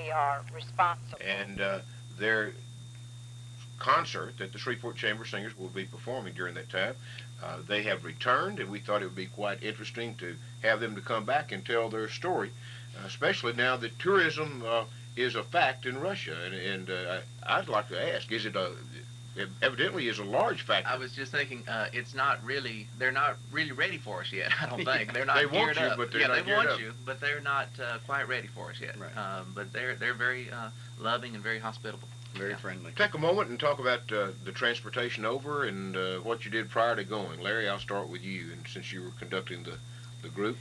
we are responsible. And their concert that the Shreveport Chamber Singers will be performing during that time, they have returned, and we thought it would be quite interesting to have them to come back and tell their story, especially now that tourism is a fact in Russia. And I'd like to ask, is it evidently is a large factor? I was just thinking, it's not really, they're not really ready for us yet, I don't think. They're not They geared want you, up. but they're yeah, not they geared want up. you, but they're not quite ready for us yet. Right. But they're very loving and very hospitable. Very friendly. Take a moment and talk about the transportation over and what you did prior to going. Larry, I'll start with you, and since you were conducting the group.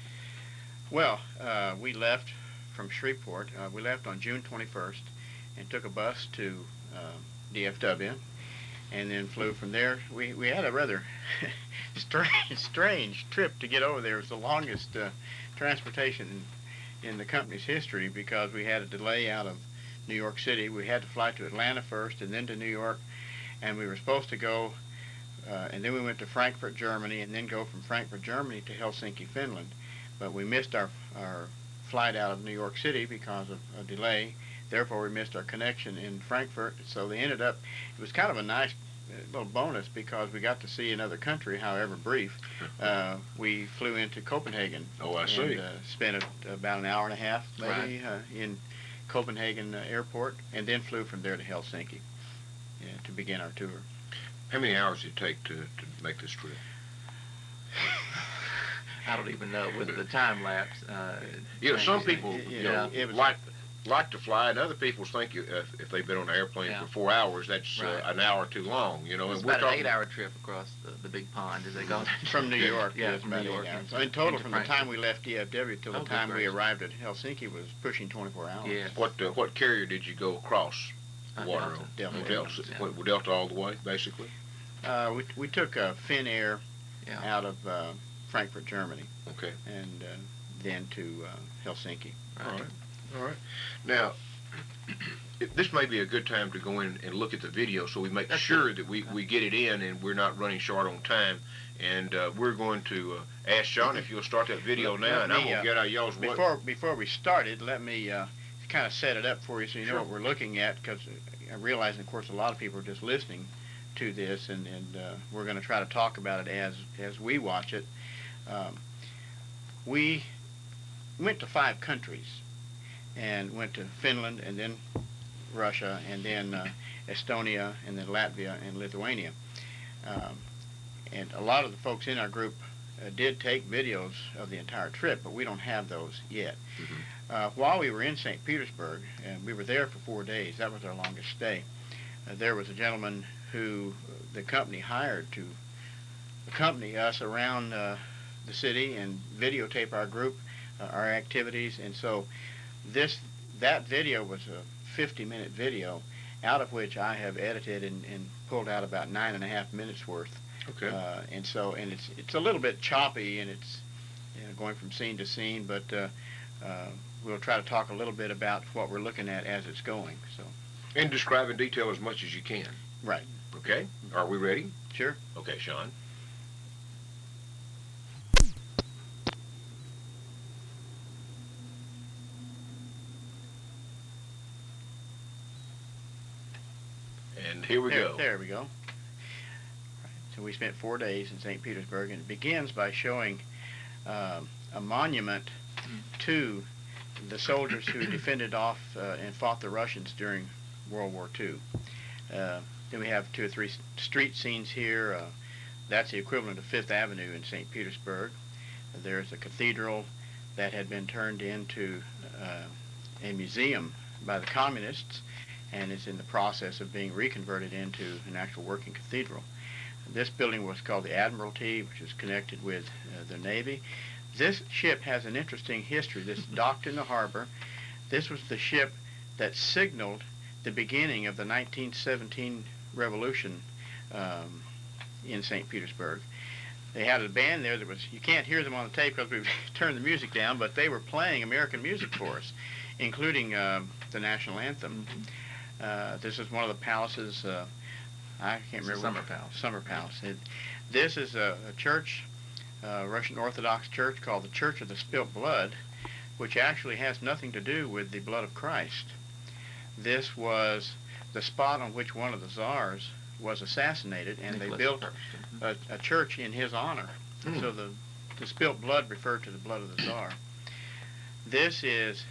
Well, we left from Shreveport. We left on June 21st and took a bus to DFW, and then flew from there. We had a rather strange trip to get over there. It was the longest transportation in the company's history because we had a delay out of New York City. We had to fly to Atlanta first and then to New York, and we were supposed to go, and then we went to Frankfurt, Germany, and then go from Frankfurt, Germany to Helsinki, Finland. But we missed our flight out of New York City because of a delay. Therefore, we missed our connection in Frankfurt. So they ended up, it was kind of a nice little bonus because we got to see another country, however brief. We flew into Copenhagen. Oh, I see. And spent about an hour and a half, maybe, in Copenhagen airport, and then flew from there to Helsinki to begin our tour. How many hours did it take to make this trip? I don't even know with the time lapse. Some people it was like to fly, and other people think if they've been on an airplane for 4 hours, that's an hour too long. It's and about an 8-hour trip across the big pond as they go. From New York. Yeah, it's from about New York 8 hours. into- In total, into from the Frankfurt. time we left DFW till the Oh, good time we gracious. arrived at Helsinki was pushing 24 hours. Yeah. What carrier did you go across the water on? Delta. Delta. Yeah. Went with Delta all the way, basically? We took Finnair Yeah. out of Frankfurt, Germany, Okay. and then to Helsinki. Right. All right. Now, this may be a good time to go in and look at the video so we make sure that we get it in and we're not running short on time. And we're going to ask Sean if you'll start that video now, and I'm going to get out y'all's what. Before we started, let me kind of set it up for you so you know Sure. what we're looking at, because I realize, of course, a lot of people are just listening to this, and we're going to try to talk about it as we watch it. We went to 5 countries, and went to Finland, and then Russia, and then Estonia, and then Latvia, and Lithuania. And a lot of the folks in our group did take videos of the entire trip, but we don't have those yet. While we were in St. Petersburg, and we were there for 4 days, that was our longest stay, there was a gentleman who the company hired to accompany us around the city and videotape our group, our activities. And so that video was a 50-minute video, out of which I have edited and pulled out about 9.5 minutes worth. Okay. And it's a little bit choppy, and it's going from scene to scene, but we'll try to talk a little bit about what we're looking at as it's going. So. And describe in detail as much as you can. Right. Okay. Are we ready? Sure. Okay, Sean. And here we go. There we go. Right. So we spent 4 days in St. Petersburg, and it begins by showing a monument to the soldiers who defended off and fought the Russians during World War II. Then we have 2 or 3 street scenes here. That's the equivalent of Fifth Avenue in St. Petersburg. There's a cathedral that had been turned into a museum by the communists, and it's in the process of being reconverted into an actual working cathedral. This building was called the Admiralty, which is connected with the Navy. This ship has an interesting history. This docked in the harbor. This was the ship that signaled the beginning of the 1917 revolution in St. Petersburg. They had a band there that was, you can't hear them on the tape because we've turned the music down, but they were playing American music for us, including the national anthem. This is one of the palaces, I can't remember. Summer Palace. Summer Palace. This is a church, Russian Orthodox church called the Church of the Spilt Blood, which actually has nothing to do with the blood of Christ. this was the spot on which one of the czars was assassinated, and they built a church in his honor. So the spilt blood referred to the blood of the czar. This is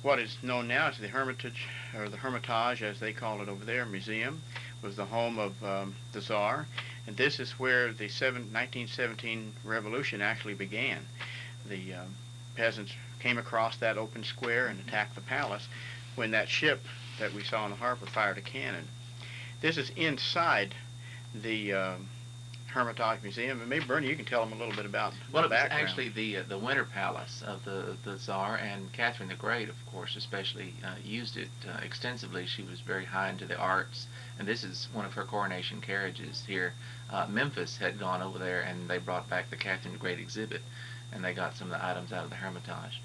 what is known now as the Hermitage, or the Hermitage as they call it over there, museum. Was the home of the Tsar, and this is where the 1917 revolution actually began. The peasants came across that open square and attacked the palace when that ship that we saw in the harbor fired a cannon. This is inside the Hermitage Museum, and maybe Bernie, you can tell them a little bit about well, the it was background. actually the Winter Palace of the Tsar, and Catherine the Great, of course, especially used it extensively. She was very high into the arts, and this is one of her coronation carriages here. Memphis had gone over there, and they brought back the Catherine the Great exhibit, and they got some of the items out of the Hermitage.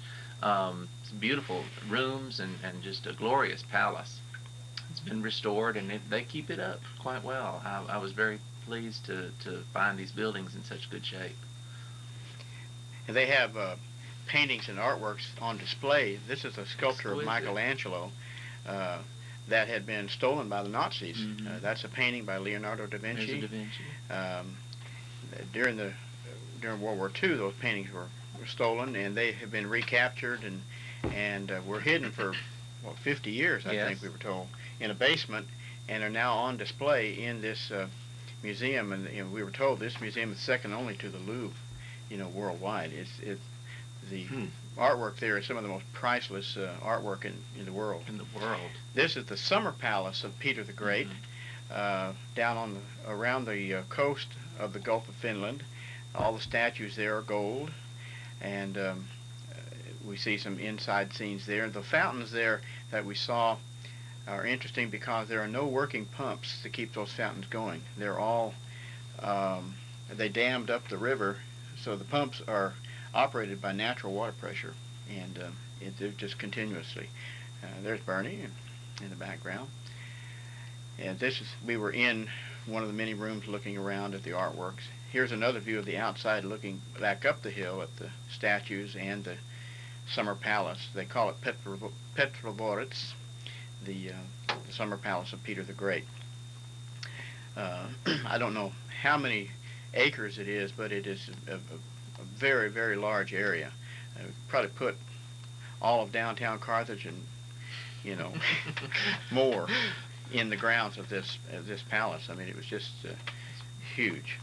It's beautiful rooms and just a glorious palace. It's been restored, and they keep it up quite well. I was very pleased to find these buildings in such good shape. And they have paintings and artworks on display. This is a sculpture of Michelangelo that had been stolen by the Nazis. That's a painting by Leonardo da Vinci. There's a Da Vinci. During World War II, those paintings were stolen, and they have been recaptured and were hidden for 50 years, I think we were told, in a basement, and are now on display in this museum. And we were told this museum is second only to the Louvre, worldwide. The artwork there is some of the most priceless artwork in the world. This is the summer palace of Peter the Great, down around the coast of the Gulf of Finland. All the statues there are gold, and we see some inside scenes there. The fountains there that we saw are interesting because there are no working pumps to keep those fountains going. They're all, they dammed up the river, so the pumps are operated by natural water pressure, and they're just continuously. There's Bernie in the background. And we were in one of the many rooms looking around at the artworks. Here's another view of the outside looking back up the hill at the statues and the summer palace. They call it Petrovorets, the summer palace of Peter the Great. I don't know how many acres it is, but it is a very, very large area. Probably put all of downtown Carthage and, more in the grounds of this palace. I mean, it was just huge.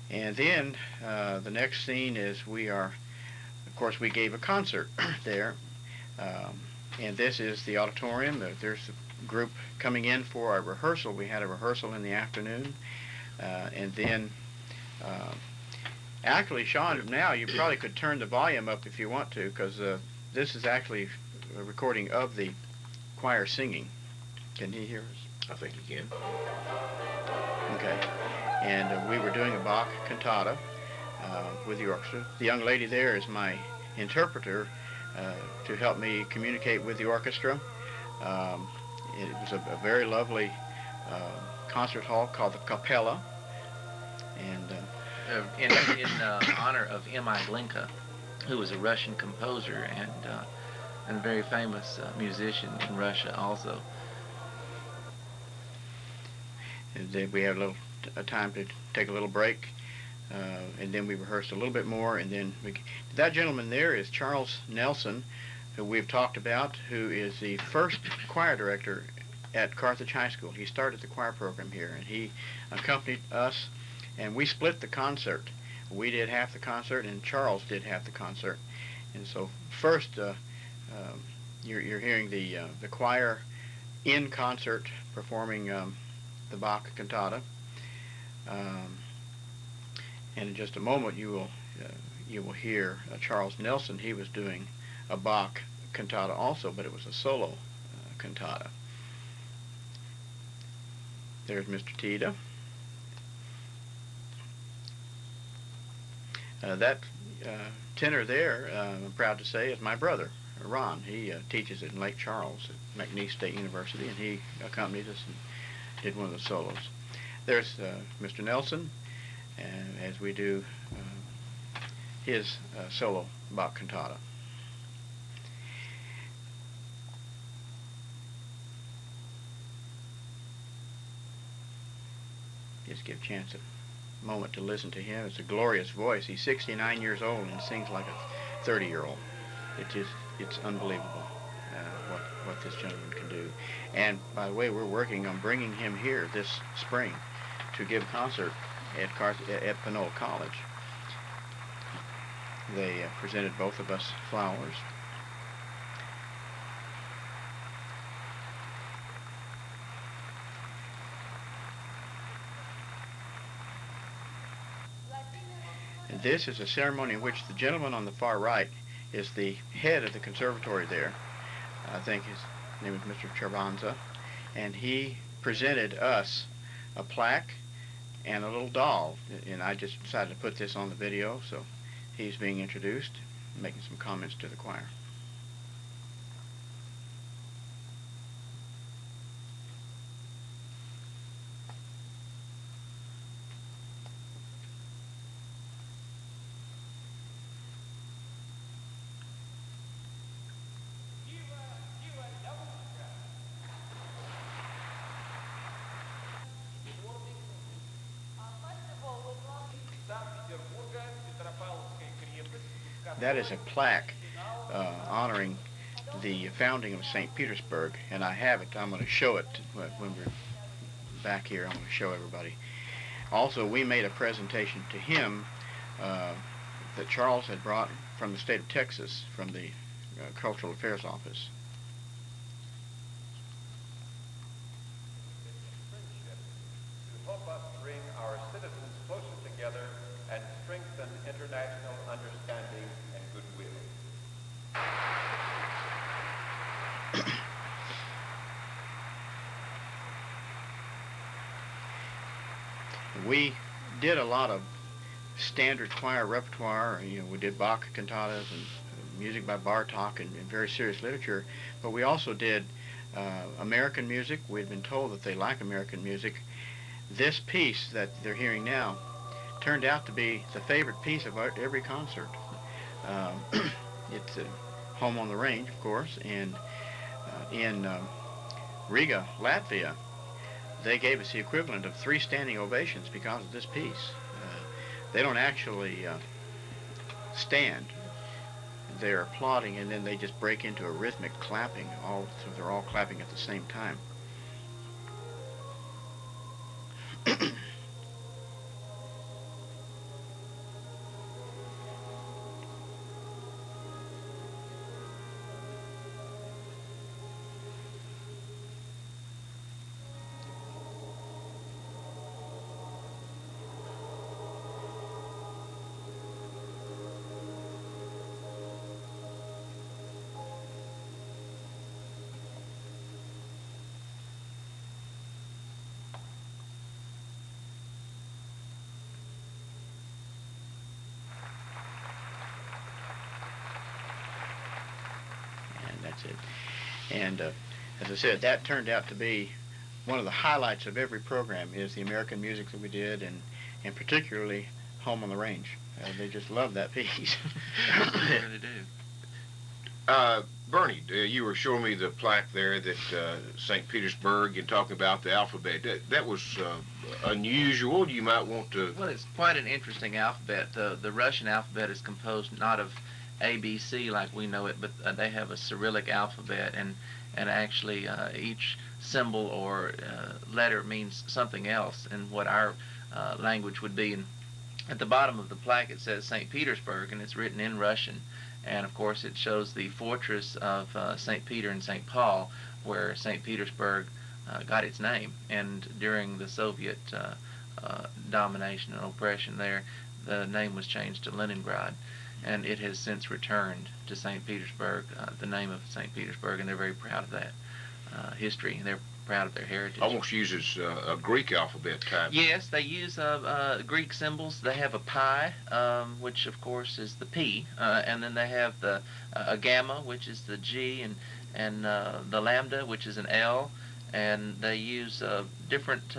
And then the next scene is of course, we gave a concert there. And this is the auditorium. There's a group coming in for a rehearsal. We had a rehearsal in the afternoon. And then, actually, Sean, now you probably could turn the volume up if you want to, because this is actually a recording of the choir singing. Can he hear us? I think he can. Okay. And we were doing a Bach cantata with the orchestra. The young lady there is my interpreter to help me communicate with the orchestra. It was a very lovely concert hall called the Capella. And in honor of M.I. Glinka, who was a Russian composer and a very famous musician in Russia also. And then we had a time to take a little break, and then we rehearsed a little bit more, and then that gentleman there is Charles Nelson, who we've talked about, who is the first choir director at Carthage High School. He started the choir program here, and he accompanied us, and we split the concert. We did half the concert, and Charles did half the concert. And so first, you're hearing the choir in concert performing the Bach cantata. And in just a moment, you will hear Charles Nelson. He was doing a Bach cantata also, but it was a solo cantata. There's Mr. Tiede. That tenor there, I'm proud to say, is my brother, Ron. He teaches in Lake Charles at McNeese State University, and he accompanied us and did one of the solos. There's Mr. Nelson, as we do his solo Bach cantata. just give a chance a moment to listen to him. It's a glorious voice. He's 69 years old and sings like a 30-year-old. It's unbelievable what this gentleman can do. And by the way, we're working on bringing him here this spring to give a concert at Panola College. They presented both of us flowers. And this is a ceremony in which the gentleman on the far right is the head of the conservatory there. I think his name is Mr. Charbanza, and he presented us a plaque and a little doll, and I just decided to put this on the video, so he's being introduced, making some comments to the choir. That is a plaque honoring the founding of St. Petersburg, and I have it. I'm going to show it when we're back here. I'm going to show everybody. Also, we made a presentation to him that Charles had brought from the state of Texas, from the Cultural Affairs Office. To help us bring our citizens closer together and strengthen international understanding and goodwill. We did a lot of standard choir repertoire. You know, we did Bach cantatas and music by Bartok and very serious literature, but we also did American music. We had been told that they like American music. This piece that they're hearing now turned out to be the favorite piece of every concert. It's Home on the Range, of course, and in Riga, Latvia, they gave us the equivalent of 3 standing ovations because of this piece. They don't actually stand. They're applauding, and then they just break into a rhythmic clapping, so they're all clapping at the same time. That's it. And as I said, that turned out to be one of the highlights of every program, is the American music that we did, and particularly Home on the Range. They just love that piece. They really do. Bernie, you were showing me the plaque there that St. Petersburg, and talking about the alphabet. That was unusual. You might want to... Well, it's quite an interesting alphabet. The Russian alphabet is composed not of ABC like we know it, but they have a Cyrillic alphabet, and actually each symbol or letter means something else in what our language would be. And at the bottom of the plaque it says St. Petersburg, and it's written in Russian, and of course it shows the fortress of St. Peter and St. Paul, where St. Petersburg got its name. And during the Soviet domination and oppression there, the name was changed to Leningrad, and it has since returned to St. Petersburg, the name of St. Petersburg, and they're very proud of that history, and they're proud of their heritage. Almost uses a Greek alphabet type. Yes, they use Greek symbols. They have a pi, which of course is the P, and then they have a gamma, which is the G, and the lambda, which is an L, and they use different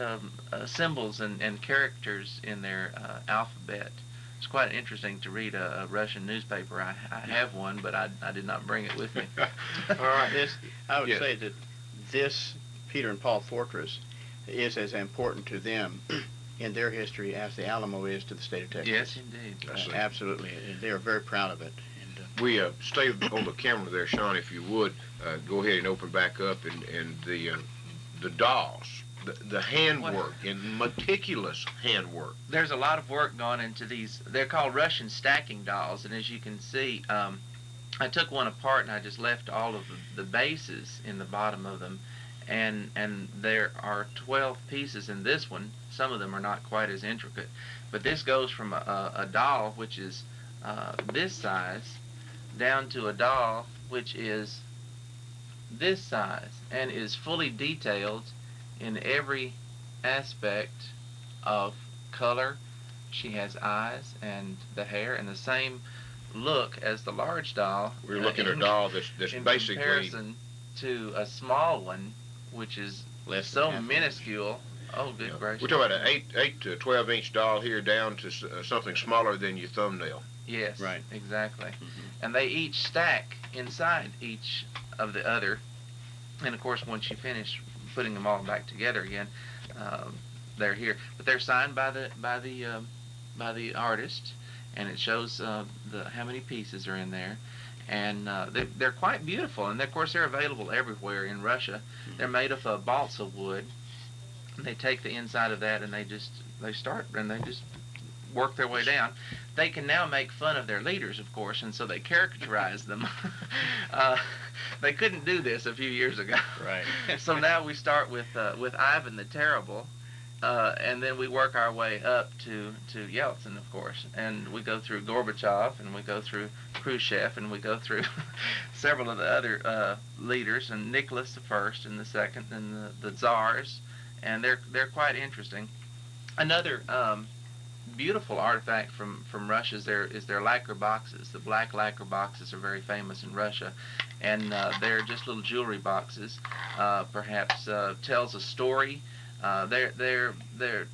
symbols and characters in their alphabet. It's quite interesting to read a Russian newspaper. I have one, but I did not bring it with me. All right. I would say that this Peter and Paul fortress is as important to them in their history as the Alamo is to the state of Texas. Yes, indeed. Absolutely. They are very proud of it. And, We stay on the camera there, Sean, if you would. Go ahead and open back up, and the dolls, the handwork, and meticulous handwork. There's a lot of work gone into these. They're called Russian stacking dolls, and as you can see, I took one apart and I just left all of the bases in the bottom of them, and there are 12 pieces in this one. Some of them are not quite as intricate, but this goes from a doll which is this size down to a doll which is this size and is fully detailed in every aspect of color. She has eyes and the hair and the same look as the large doll. We're looking at a doll that's in basically comparison to a small one, which is so minuscule. Oh, good gracious! We're talking about an 8 to 12 inch doll here, down to something smaller than your thumbnail. Yes, right, exactly. And they each stack inside each of the other. And of course, once you finish putting them all back together again, they're here. But they're signed by the artist, and it shows how many pieces are in there. And they're quite beautiful. And of course, they're available everywhere in Russia. They're made of balsa wood. And they take the inside of that and they just work their way down. They can now make fun of their leaders, of course, and so they caricaturize them. They couldn't do this a few years ago. Right. So now we start with Ivan the Terrible, and then we work our way up to Yeltsin, of course, and we go through Gorbachev, and we go through Khrushchev, and we go through several of the other leaders, and Nicholas the First and the Second, and the Tsars, and they're quite interesting. Another beautiful artifact from Russia is their lacquer boxes. The black lacquer boxes are very famous in Russia, and they're just little jewelry boxes. Perhaps tells a story. They're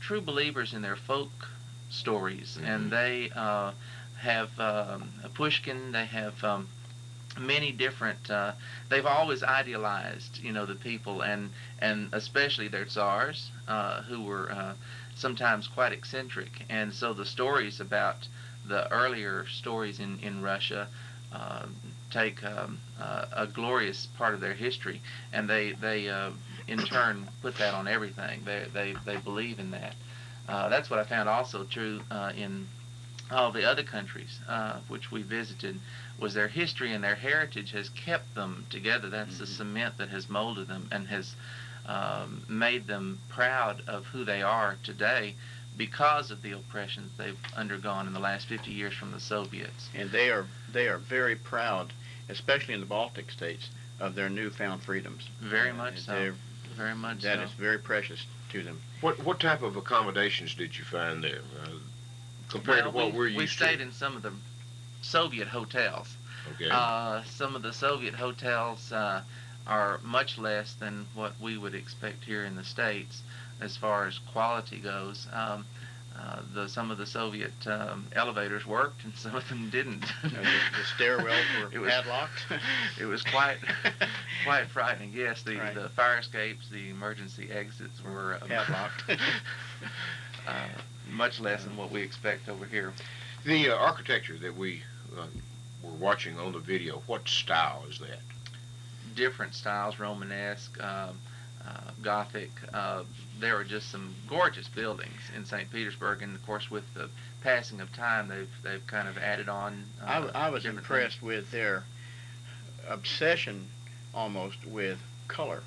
true believers in their folk stories, and they have Pushkin. They have many different. They've always idealized, the people, and especially their tsars, who were sometimes quite eccentric. And so the stories about the earlier stories in Russia take a glorious part of their history, and they in turn put that on everything. They believe in that. That's what I found also true in all the other countries which we visited, was their history and their heritage has kept them together. That's the cement that has molded them and has made them proud of who they are today because of the oppressions they've undergone in the last 50 years from the Soviets. And they are very proud, especially in the Baltic states, of their newfound freedoms. Very much so. Very much so. That is very precious to them. What type of accommodations did you find there compared to what we're used to? We stayed in some of the Soviet hotels. Okay. Some of the Soviet hotels are much less than what we would expect here in the States as far as quality goes. Some of the Soviet elevators worked and some of them didn't. The stairwells were padlocked. It was quite frightening. Yes, the fire escapes, the emergency exits were padlocked. Much less than what we expect over here. The architecture that we were watching on the video, what style is that? Different styles, Romanesque, Gothic. There are just some gorgeous buildings in St. Petersburg, and of course with the passing of time they've kind of added on I was impressed with their obsession almost with color,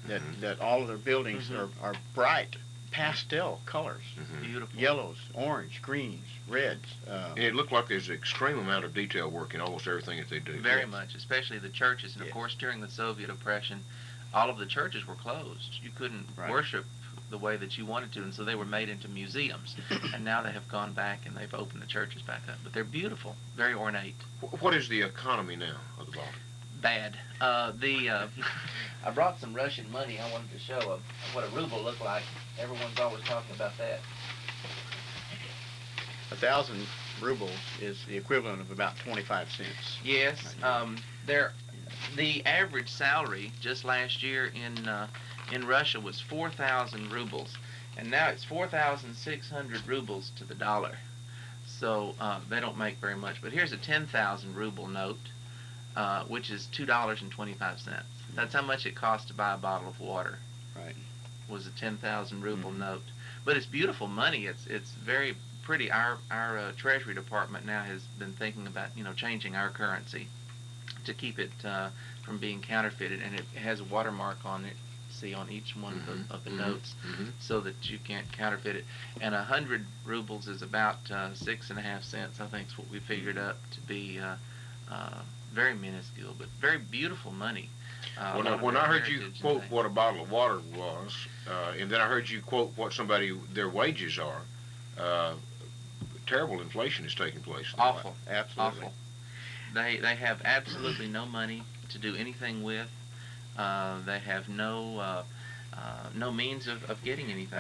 that all of their buildings are bright pastel colors, beautiful yellows, orange, greens, reds. And it looked like there's an extreme amount of detail work in almost everything that they do. Very much, especially the churches. And of course, during the Soviet oppression, all of the churches were closed. You couldn't worship the way that you wanted to, and so they were made into museums. And now they have gone back and they've opened the churches back up. But they're beautiful, very ornate. What is the economy now of the Baltic? Bad. I brought some Russian money. I wanted to show what a ruble looked like. Everyone's always talking about that. 1,000 rubles is the equivalent of about 25 cents. Yes. The average salary just last year in Russia was 4,000 rubles, and now it's 4,600 rubles to the dollar. So they don't make very much. But here's a 10,000 ruble note, which is $2.25. That's how much it costs to buy a bottle of water. Right. Was a 10,000 ruble note. But it's beautiful money. It's very pretty. Our Treasury Department now has been thinking about changing our currency to keep it from being counterfeited, and it has a watermark on it. See on each one of the notes, so that you can't counterfeit it. And 100 rubles is about 6.5 cents. I think is what we figured up to be very minuscule, but very beautiful money. When I heard you quote what a bottle of water was, and then I heard you quote what their wages are, terrible inflation is taking place. Awful, Absolutely. awful. They have absolutely no money to do anything with. They have no means of getting anything.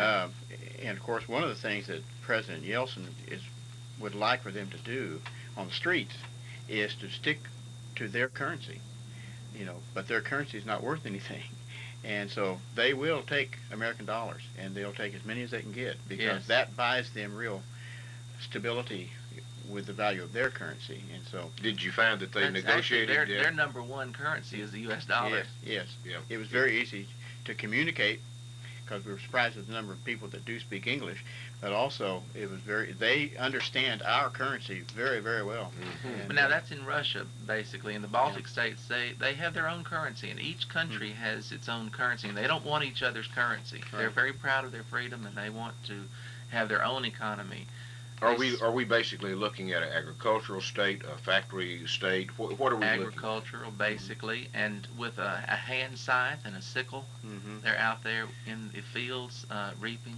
And of course, one of the things that President Yeltsin would like for them to do on the streets is to stick to their currency, but their currency is not worth anything, and so they will take American dollars, and they'll take as many as they can get, because that buys them real stability with the value of their currency. And so, did you find that they negotiated their number one currency is the U.S. dollar? Yes. Yeah. It was very easy to communicate, because we were surprised at the number of people that do speak English, but also they understand our currency very, very well. But now that's in Russia, basically. In the Baltic states, they have their own currency, and each country has its own currency, and they don't want each other's currency. Right. They're very proud of their freedom, and they want to have their own economy. Are we basically looking at an agricultural state, a factory state? What are we looking at? Agricultural, basically, and with a hand scythe and a sickle. They're out there in the fields reaping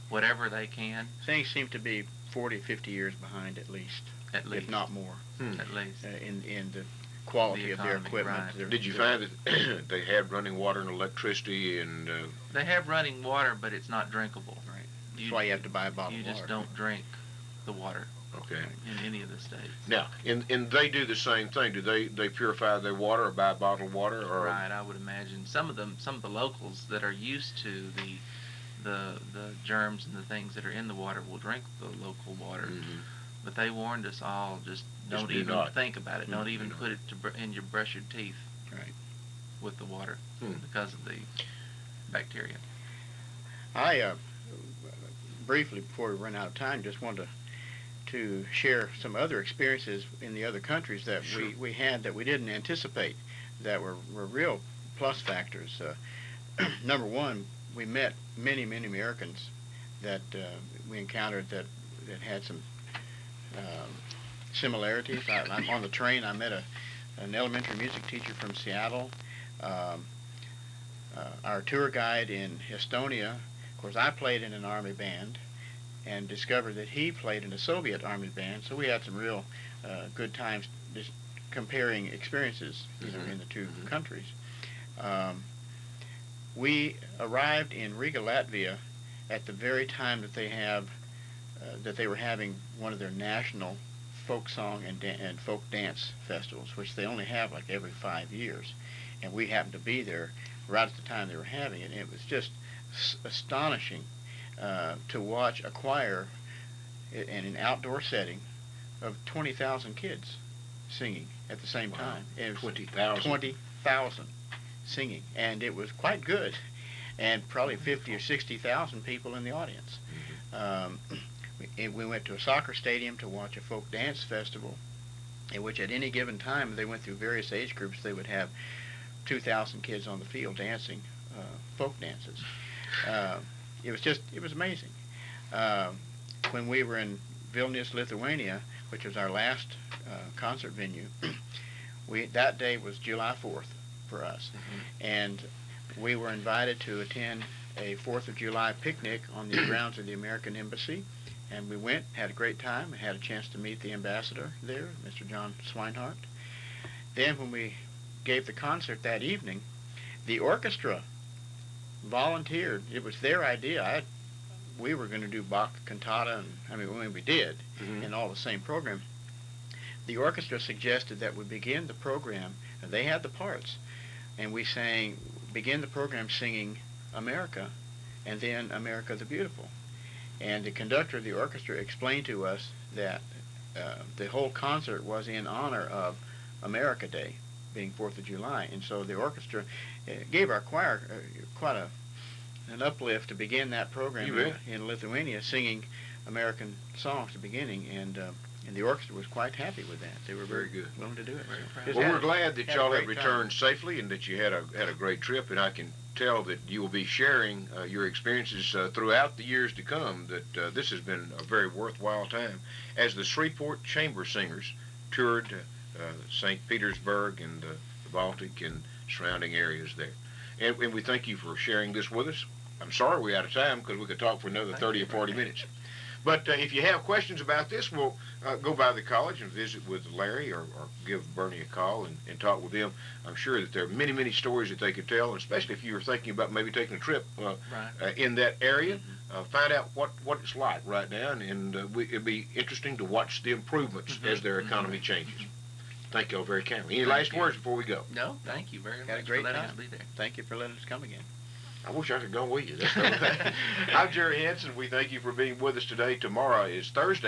whatever they can. Things seem to be 40, 50 years behind at least, if not more. At least. In the quality of their equipment. Right. Did you find that they had running water and electricity? And they have running water, but it's not drinkable. Right. That's why you have to buy a bottle of water. You just don't drink the water. Okay. In any of the states. Now, and they do the same thing. Do they purify their water or buy bottled water? Or? Right, I would imagine some of the locals that are used to the germs and the things that are in the water will drink the local water. But they warned us all, just don't even think about it. Don't even put it in your brush your teeth. Right. With the water because of the bacteria. I briefly, before we run out of time, just wanted to share some other experiences in the other countries that we had that we didn't anticipate, that were real plus factors. Number one, we met many Americans that we encountered that had some similarities. On the train, I met an elementary music teacher from Seattle. Our tour guide in Estonia, of course, I played in an army band, and discovered that he played in a Soviet army band. So we had some real good times just comparing experiences, in the two countries. We arrived in Riga, Latvia, at the very time that they were having one of their national folk song and folk dance festivals, which they only have like every 5 years, and we happened to be there right at the time they were having it. And it was just astonishing to watch a choir in an outdoor setting of 20,000 kids singing at the same time. It was 20,000. 20,000 singing, and it was quite good, and probably 50 or 60,000 people in the audience. We went to a soccer stadium to watch a folk dance festival, in which at any given time they went through various age groups. They would have 2,000 kids on the field dancing folk dances. It was amazing. When we were in Vilnius, Lithuania, which was our last concert venue, that day was July 4th for us, and we were invited to attend a 4th of July picnic on the grounds of the American Embassy, and we went, had a great time, and had a chance to meet the ambassador there, Mr. John Swinehart. Then when we gave the concert that evening, the orchestra volunteered. It was their idea. We were going to do Bach cantata, and we did, in all the same program. The orchestra suggested that we begin the program, and they had the parts, and we begin the program singing America, and then America the Beautiful. And the conductor of the orchestra explained to us that the whole concert was in honor of America Day, being 4th of July. And so the orchestra gave our choir quite an uplift to begin that program in Lithuania, singing American songs at the beginning, and the orchestra was quite happy with that. They were very good, willing to do it. Well, we're glad that y'all have returned safely and that you had a great trip, and I can tell that you will be sharing your experiences throughout the years to come, that this has been a very worthwhile time as the Shreveport Chamber Singers toured St. Petersburg and the Baltic and surrounding areas there. And we thank you for sharing this with us. I'm sorry we're out of time because we could talk for another 30 or 40 minutes. But if you have questions about this, we'll go by the college and visit with Larry or give Bernie a call and talk with them. I'm sure that there are many, many stories that they could tell, especially if you were thinking about maybe taking a trip in that area. Find out what it's like right now, and it'd be interesting to watch the improvements as their economy changes. Thank you all very kindly. Any last words before we go? No, thank you very Had a much great for letting time. us be there. Thank you for letting us come again. I wish I could go with you. I'm Jerry Hansen. We thank you for being with us today. Tomorrow is Thursday.